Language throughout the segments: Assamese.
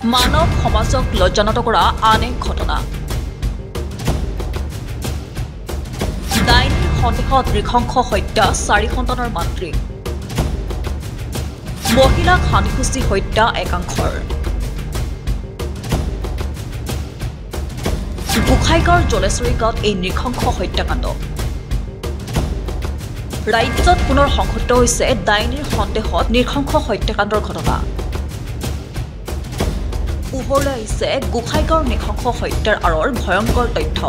মানৱ সমাজক লজ্জানত কৰা আন এক ঘটনা ডাইনী সন্দেহত নৃশংস হত্যা 4 সন্তানৰ মাতৃ মহিলাক হানিখুচি হত্যা একাংশৰ গোসাইগাঁৱৰ জলেশ্বৰী গাঁৱত এই নৃশংস হত্যাকাণ্ড ৰাজ্যত পুনৰ সংঘটিত হৈছে ডাইনীৰ সন্দেহত নৃশংস হত্যাকাণ্ডৰ ঘটনা পোহৰলৈ আহিছে গোসাইগাঁৱৰ নৃশংস হত্যাৰ আঁৰৰ ভয়ংকৰ তথ্য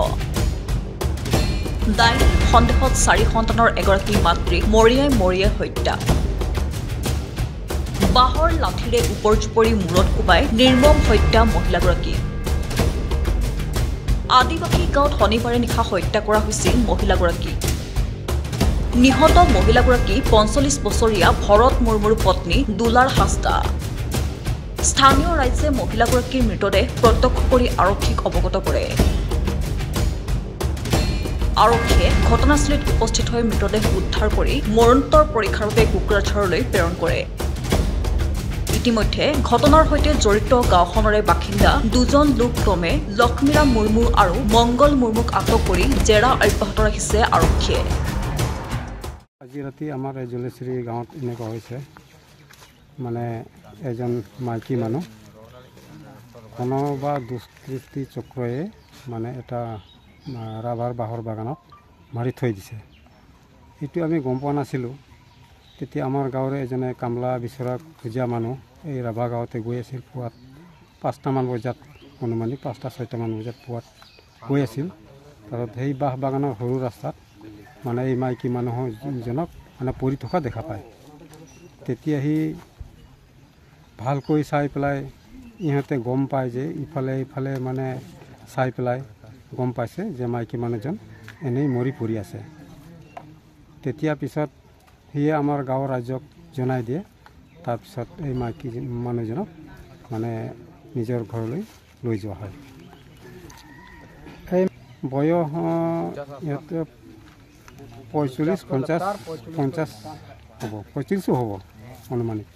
ডাইনীৰ সন্দেহত 4 সন্তানৰ এগৰাকী মাতৃক মৰিয়াই হত্যা বাঁহৰ লাঠিৰে ওপৰজোপৰি মূৰত কোবাই নিৰ্মম হত্যা মহিলাগৰাকী আদিবাসী গাঁৱত শনিবাৰে নিশা হত্যা কৰা হৈছিল মহিলাগৰাকী নিহত মহিলাগৰাকী 45 বছৰীয়া ভৰত মুৰ্মুৰ পত্নী দুলাৰ হাস্তা স্থানীয় ৰাইজে মহিলাগৰাকীৰ মৃতদেহ প্ৰত্যক্ষ কৰি আৰক্ষীক অৱগত কৰে আৰক্ষীয়ে ঘটনাস্থলীত উপস্থিত হৈ মৃতদেহ উদ্ধাৰ কৰি মৰণোত্তৰ পৰীক্ষাৰ বাবে কোকৰাঝাৰলৈ প্ৰেৰণ কৰে ইতিমধ্যে ঘটনাৰ সৈতে জড়িত গাঁওখনৰে বাসিন্দা দুজন লোক ক্ৰমে লক্ষ্মীৰাম মুৰ্মু আৰু মংগল মুৰ্মুক আটক কৰি জেৰা অব্যাহত ৰাখিছে আৰক্ষীয়ে আজি ৰাতি আমাৰ জলেশ্বৰী গাঁৱত এনেকুৱা হৈছে মানে এজন মাইকী মানুহ কোনোবা দুষ্কৃতি চক্ৰয়ে মানে এটা ৰাবাৰ বাঁহৰ বাগানত মাৰি থৈ দিছে এইটো আমি গম পোৱা নাছিলোঁ তেতিয়া আমাৰ গাঁৱৰে এজনে কামলা বিচৰা খোজা মানুহ এই ৰাভা গাঁৱতে গৈ আছিল পুৱাত 5টামান বজাত অনুমানিক 5টা-6টামান বজাত পুৱাত গৈ আছিল তাৰপিছত সেই বাঁহ বাগানৰ সৰু ৰাস্তাত মানে এই মাইকী মানুহজনক মানে পৰি থকা দেখা পায় তেতিয়া সি ভালকৈ চাই পেলাই ইহঁতে গম পায় যে ইফালে মানে চাই পেলাই গম পাইছে যে মাইকী মানুহজন এনেই মৰি পৰি আছে তেতিয়া পিছত সিয়ে আমাৰ গাঁৱৰ ৰাইজক জনাই দিয়ে তাৰপিছত এই মাইকী মানুহজনক মানে নিজৰ ঘৰলৈ লৈ যোৱা হয় এই বয়স ইহঁতে 45-50 হ'ব 45 হ'ব অনুমানিক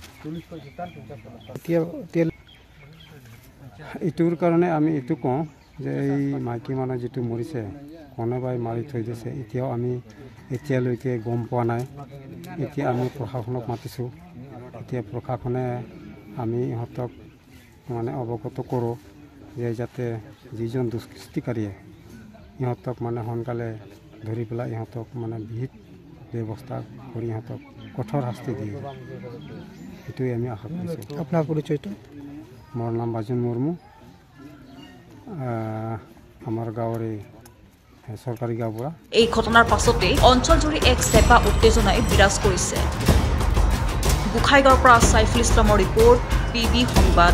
এতিয়া এইটোৰ কাৰণে আমি এইটো কওঁ যে এই মাইকী মানুহ যিটো মৰিছে কোনোবাই মাৰি থৈ দিছে এতিয়াও আমি এতিয়ালৈকে গম পোৱা নাই এতিয়া আমি প্ৰশাসনক মাতিছোঁ এতিয়া প্ৰশাসনে আমি ইহঁতক মানে অৱগত কৰোঁ যে যাতে যিজন দুষ্কৃতিকাৰীয়ে ইহঁতক মানে সোনকালে ধৰি পেলাই ইহঁতক মানে বিহিত ব্যৱস্থা কৰি ইহঁতক কঠোৰ শাস্তি দিয়ে এইটোৱে আমি আশা কৰিছোঁ আপোনাৰ পৰিচয়টো মোৰ নাম বাজুন মুৰ্মু আমাৰ গাঁৱৰে চৰকাৰী গাঁওবুঢ়া এই ঘটনাৰ পাছতে অঞ্চলজুৰি এক চেপা উত্তেজনাই বিৰাজ কৰিছে গোসাইগাঁৱৰ পৰা সাইফুল ইছলামৰ ৰিপৰ্ট PB সংবাদ